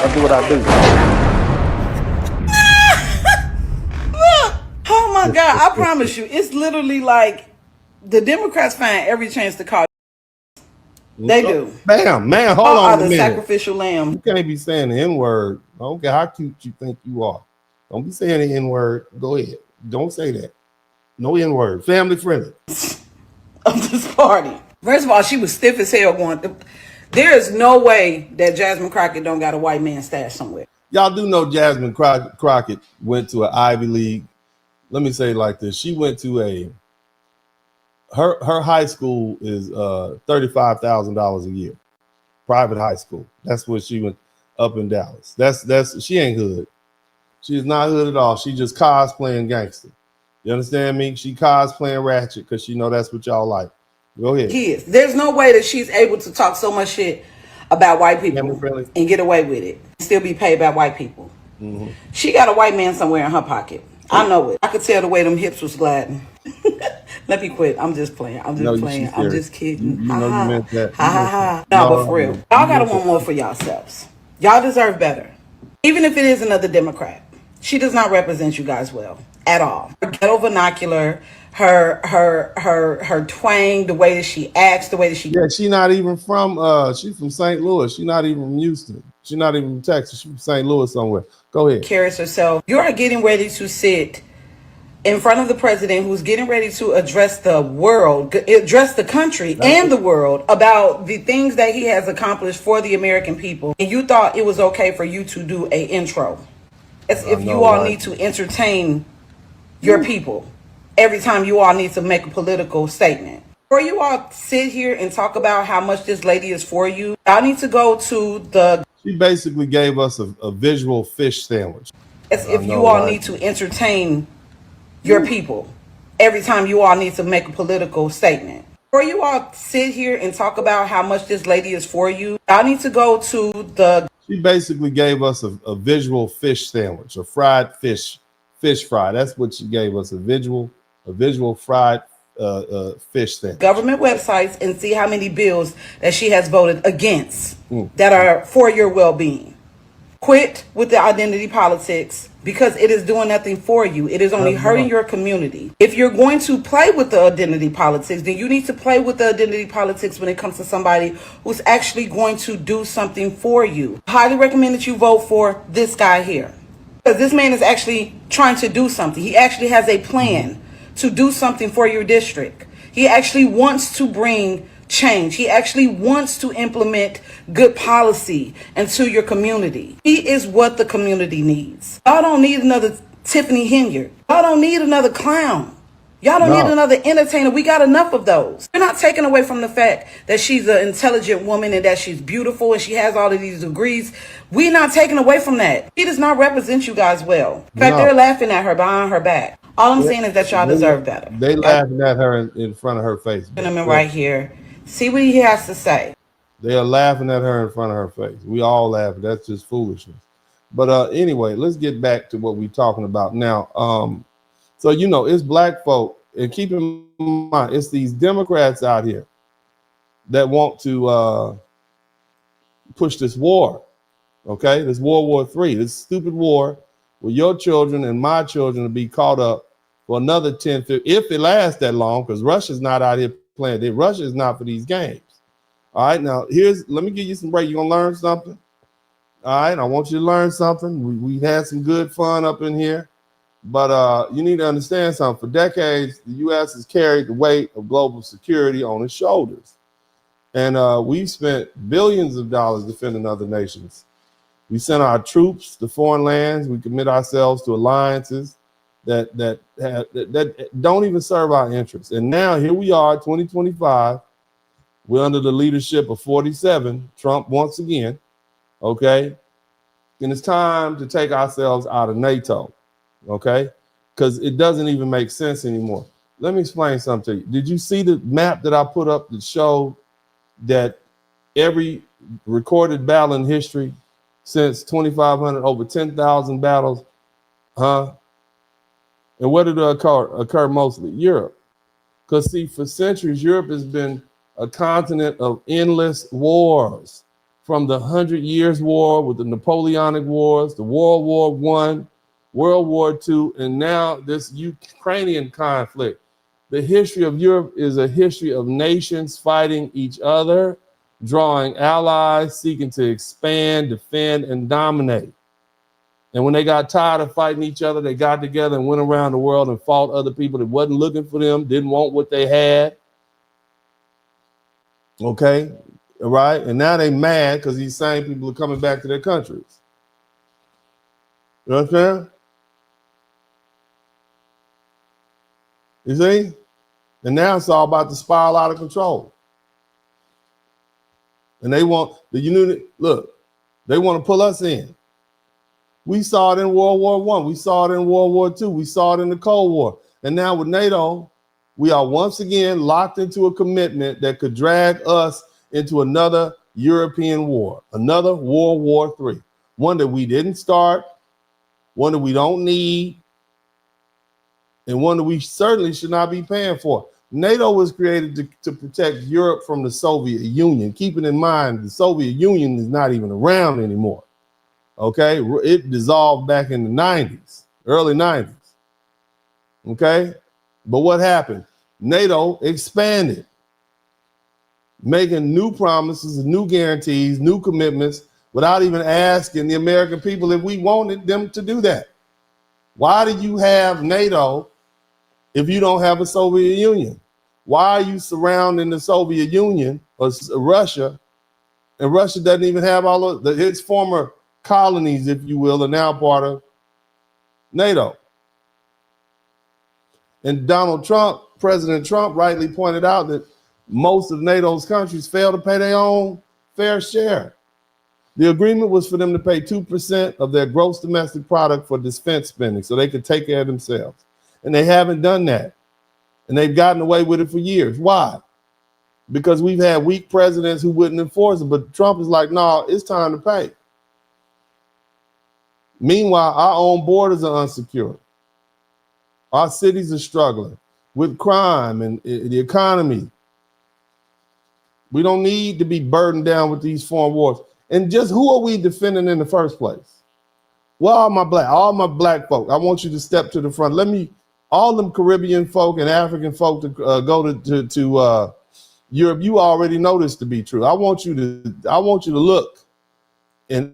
I do what I do. Look, oh my God, I promise you, it's literally like the Democrats find every chance to call. They do. Bam, man, hold Y'all on are a the minute. sacrificial lamb. You can't be saying the N-word. I don't care how cute you think you are. Don't be saying the N-word. Go ahead. Don't say that. No N-word. Family friendly. Of this party. First of all, she was stiff as hell going. There is no way that Jasmine Crockett don't got a white man stash somewhere. Y'all do know Jasmine Crockett went to an Ivy League. Let me say it like this. She went to her high school is $35,000 a year. Private high school. That's what she went up in Dallas. That's she ain't hood. She is not hood at all. She just cosplaying gangster. You understand me? She cosplaying ratchet because she know that's what y'all like. Go ahead. Kids. There's no way that she's able to talk so much shit about white people and get away with it. Still be paid by white people. Mm-hmm. She got a white man somewhere in her pocket. I know it. I could tell the way them hips was gliding. Let me quit. I'm just playing. I'm just playing. I'm just kidding. You know you meant that. No, but for real. Y'all gotta want more for yourselves. Y'all deserve better. Even if it is another Democrat. She does not represent you guys well at all. Her ghetto vernacular, her twang, the way that she acts, the way that she she not even from she's from St. Louis. She's not even from Houston. She's not even from Texas. She's from St. Louis somewhere. Go ahead. Carries herself. You're getting ready to sit in front of the president who's getting ready to address the world, address the country and the world about the things that he has accomplished for the American people. And you thought it was okay for you to do a intro. As if you all need to entertain your people every time you all need to make a political statement. Before you all sit here and talk about how much this lady is for you, y'all need to go to the... She basically gave us a visual fish sandwich. As if you all need to entertain your people every time you all need to make a political statement. Before you all sit here and talk about how much this lady is for you, y'all need to go to the... She basically gave us a visual fish sandwich, a fried fish fry. That's what she gave us, a visual fried fish sandwich. Government websites and see how many bills that she has voted against that are for your well-being. Quit with the identity politics because it is doing nothing for you. It is only hurting your community. If you're going to play with the identity politics, then you need to play with the identity politics when it comes to somebody who's actually going to do something for you. Highly recommend that you vote for this guy here. Because this man is actually trying to do something. He actually has a plan to do something for your district. He actually wants to bring change. He actually wants to implement good policy into your community. He is what the community needs. Y'all don't need another Tiffany Henyard. Y'all don't need another clown. Y'all don't need another entertainer. We got enough of those. You're not taking away from the fact that she's an intelligent woman and that she's beautiful and she has all of these degrees. We're not taking away from that. She does not represent you guys well. In fact, they're laughing at her behind her back. All I'm saying is that y'all deserve better. They laughing at her in front of her face. Gentleman right here. See what he has to say. They are laughing at her in front of her face. We all laugh. That's just foolishness. But anyway, let's get back to what we're talking about now. So, you know, it's black folk. And keep in mind, it's these Democrats out here that want to push this war. Okay, this World War III, this stupid war where your children and my children will be caught up for another 10, 15, if it lasts that long, because Russia's not out here playing. Russia is not for these games. All right, now let me give you some break. You gonna learn something? All right, I want you to learn something. We had some good fun up in here, but you need to understand something. For decades, the U.S. has carried the weight of global security on its shoulders, and we've spent billions of dollars defending other nations. We sent our troops to foreign lands. We commit ourselves to alliances that don't even serve our interests. And now here we are, 2025. We're under the leadership of 47, Trump once again, okay? And it's time to take ourselves out of NATO, okay? Because it doesn't even make sense anymore. Let me explain something to you. Did you see the map that I put up that showed that every recorded battle in history since 2,500, over 10,000 battles, and where did it occur mostly? Europe. Because, see, for centuries, Europe has been a continent of endless wars. from the 100 Years' War with the Napoleonic Wars, the World War I, World War II, and now this Ukrainian conflict. The history of Europe is a history of nations fighting each other, drawing allies, seeking to expand, defend, and dominate. And when they got tired of fighting each other, they got together and went around the world and fought other people that wasn't looking for them, didn't want what they had. Okay, right? And now they mad because these same people are coming back to their countries. You understand? You see? And now it's all about to spiral out of control. And they want the unit, look, they want to pull us in. We saw it in World War I. We saw it in World War II. We saw it in the Cold War. And now with NATO, we are once again locked into a commitment that could drag us into another European war, another World War III, one that we didn't start, one that we don't need, and one that we certainly should not be paying for. NATO was created to protect Europe from the Soviet Union. Keeping in mind, the Soviet Union is not even around anymore. Okay, it dissolved back in the 90s, early 90s. Okay, but what happened? NATO expanded, making new promises, new guarantees, new commitments without even asking the American people if we wanted them to do that. Why do you have NATO if you don't have a Soviet Union? Why are you surrounding the Soviet Union or Russia, and Russia doesn't even have all of its former colonies, if you will, are now part of NATO? And President Trump rightly pointed out that most of NATO's countries fail to pay their own fair share. The agreement was for them to pay 2% of their gross domestic product for defense spending so they could take care of themselves. And they haven't done that. And they've gotten away with it for years. Why? Because we've had weak presidents who wouldn't enforce it. But Trump is like, no, it's time to pay. Meanwhile, our own borders are unsecured. Our cities are struggling with crime and the economy. We don't need to be burdened down with these foreign wars. And just who are we defending in the first place? Well, all my black folk, I want you to step to the front. All them Caribbean folk and African folk to go to Europe. You already know this to be true. I want you to look, and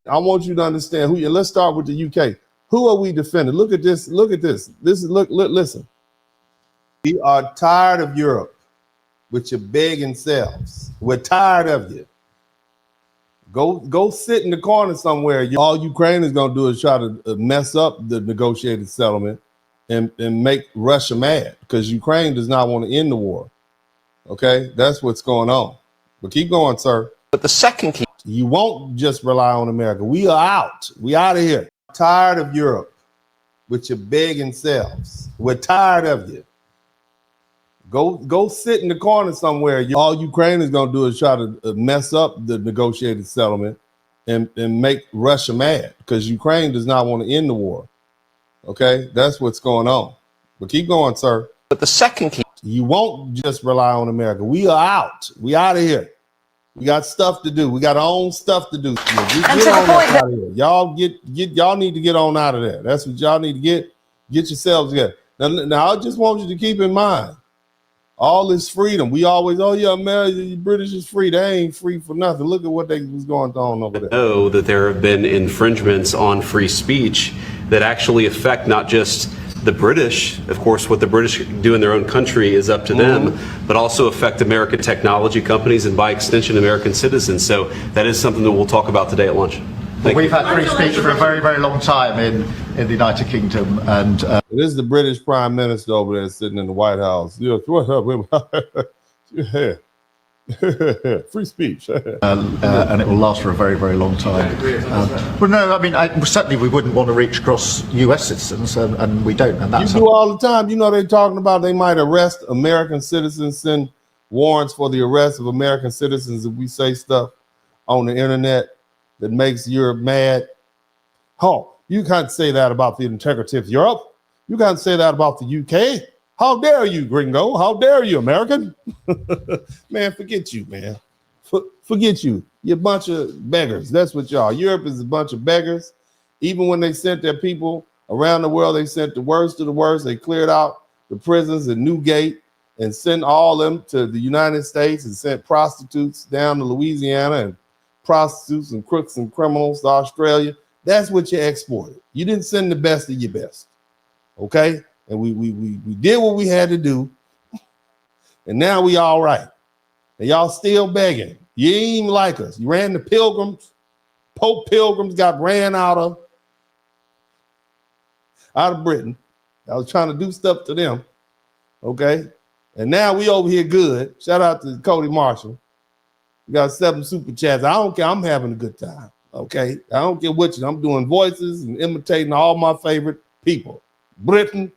I want you to understand who. And let's start with the UK. Who are we defending? Look at this. Look at this. Listen. We are tired of Europe with your begging selves. We're tired of you. Go sit in the corner somewhere. All Ukraine is going to do is try to mess up the negotiated settlement and make Russia mad because Ukraine does not want to end the war. Okay, that's what's going on. But keep going, sir. But the second key, you won't just rely on America. We are out. We out of here. Tired of Europe with your begging selves. We're tired of you. Go sit in the corner somewhere. All Ukraine is going to do is try to mess up the negotiated settlement and make Russia mad because Ukraine does not want to end the war. Okay, that's what's going on. But keep going, sir. but the second key, You won't just rely on America. We are out. We out of here. We got stuff to do. We got our own stuff to do. Y'all y'all need to get on out of there. That's what y'all need to get yourselves together. Now I just want you to keep in mind all this freedom. We always, oh yeah, America, the British is free. They ain't free for nothing. Look at what they was going on over there. Know that there have been infringements on free speech that actually affect not just the British. Of course, what the British do in their own country is up to them, but also affect American technology companies and by extension American citizens. So that is something that we'll talk about today at lunch. We've had free speech for a very, very long time in the United Kingdom, and this is the British Prime Minister over there sitting in the White House. What up? Yeah. Free speech. and it will last for a very, very long time. Well, no, I mean, certainly we wouldn't want to reach across US citizens, and we don't. And that's you do all the time. You know, they're talking about they might arrest American citizens, send warrants for the arrest of American citizens if we say stuff on the internet that makes Europe mad. Oh, you can't say that about the integrity of Europe. You can't say that about the UK. How dare you, gringo? How dare you, American? Man, forget you, man. Forget you. You're a bunch of beggars. That's what y'all. Europe is a bunch of beggars. Even when they sent their people around the world, they sent the worst of the worst. They cleared out the prisons in Newgate and sent all them to the United States and sent prostitutes down to Louisiana and prostitutes and crooks and criminals to Australia. That's what you exported. You didn't send the best of your best. Okay? And we did what we had to do. And now we all right. And y'all still begging. You ain't even like us. You ran the pilgrims. Pope pilgrims got ran out of Britain. I was trying to do stuff to them. Okay? And now we over here good. Shout out to Cody Marshall. We got 7 super chats. I don't care. I'm having a good time. Okay? I don't care what I'm doing voices and imitating all my favorite people. Britain.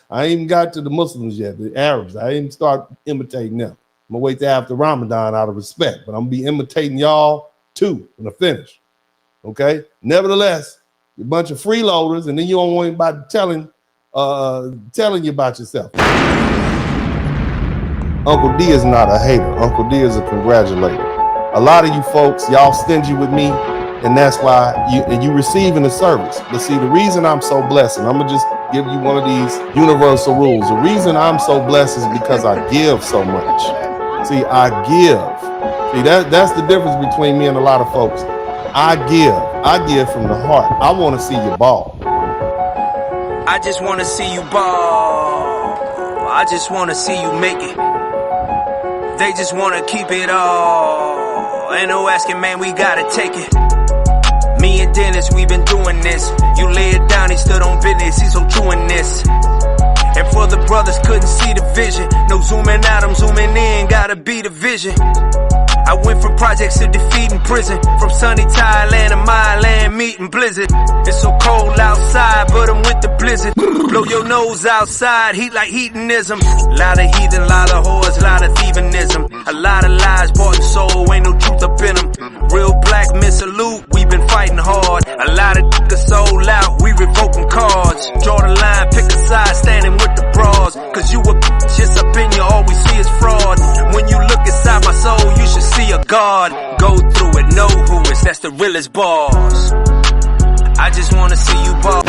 I ain't even got to the Muslims yet, the Arabs. I didn't start imitating them. I'm going to wait till after Ramadan out of respect, but I'm going to be imitating y'all too when I finish. Okay? Nevertheless, you're a bunch of freeloaders, and then you don't want anybody telling you about yourself. Uncle D is not a hater. Uncle D is a congratulator. A lot of you folks, y'all stingy with me, and that's why you receiving the service. But see, the reason I'm so blessed, and I'm going to just give you one of these universal rules. The reason I'm so blessed is because I give so much. See, I give. See, that's the difference between me and a lot of folks. I give from the heart. I want to see you ball. I just want to see you ball. I just want to see you make it. They just want to keep it all. Ain't no asking, man, we gotta take it. Me and Dennis, we been doing this. You lay it down, he stood on business. He's so true in this. And for the brothers couldn't see the vision. No zooming out, I'm zooming in. Gotta be the vision. I went from projects to defeating prison. From sunny Thailand to my land, meeting blizzard. It's so cold outside, but I'm with the blizzard. Blow your nose outside, heat like hedonism. Lot of heathen, lot of whores, lot of thievenism. A lot of lies bought and sold, ain't no truth up in them. Real black men salute, we been fighting hard. A lot of niggas sold out, we revoking cards. Draw the line, pick a side, standing with the bras. Cause you a just up in you, all we see is fraud. When you look inside my soul, you should see a God. Go through it, know who is, that's the realest boss. I just wanna see you ball.